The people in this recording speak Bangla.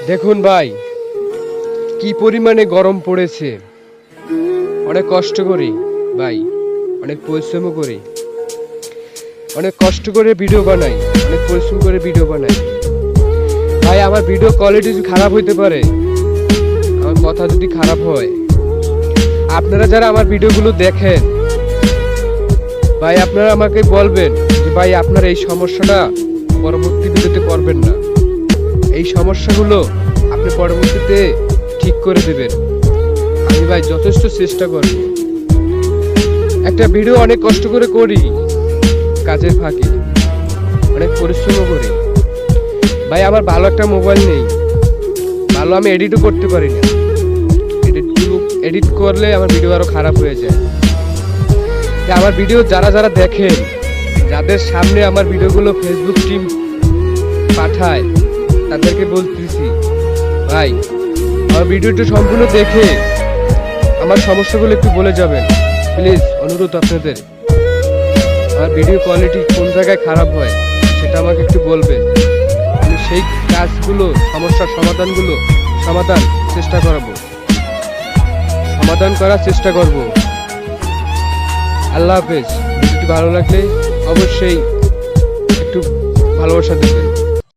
দেখুন ভাই, কি পরিমাণে গরম পড়েছে। অনেক কষ্ট করি ভাই, অনেক পরিশ্রম করি, অনেক কষ্ট করে ভিডিও বানাই, অনেক পরিশ্রম করে ভিডিও বানাই। ভাই আমার ভিডিও কোয়ালিটি যদি খারাপ হইতে পারে, আমার কথা যদি খারাপ হয়, আপনারা যারা আমার ভিডিওগুলো দেখেন ভাই, আপনারা আমাকে বলবেন যে ভাই আপনার এই সমস্যাটা পরবর্তী ভিডিওতে করবেন না, এই সমস্যাগুলো আপনি পরবর্তীতে ঠিক করে দেবেন। আমি ভাই যথেষ্ট চেষ্টা করব। একটা ভিডিও অনেক কষ্ট করে করি, কাজের ফাঁকে অনেক পরিশ্রম করি। ভাই আমার ভালো একটা মোবাইল নেই, ভালো আমি এডিটও করতে পারি না। এডিট করলে আমার ভিডিও আরো খারাপ হয়ে যায়। আমার ভিডিও যারা যারা দেখেন, যাদের সামনে আমার ভিডিওগুলো ফেসবুক টিম পাঠায়, তাদেরকে বলতেছি ভাই আমার ভিডিওটা সম্পূর্ণ দেখে আমার সমস্যাগুলো একটু বলে যাবেন প্লিজ। অনুরোধ আপনাদের, আমার ভিডিও কোয়ালিটি কোন জায়গায় খারাপ হয় সেটা আমাকে একটু বলবেন। আমি সেই কাজগুলো, সমস্যার সমাধান করার চেষ্টা করব। আল্লাহ হাফেজ। ভিডিওটি ভালো লাগলে অবশ্যই একটু ভালোবাসা দেবেন।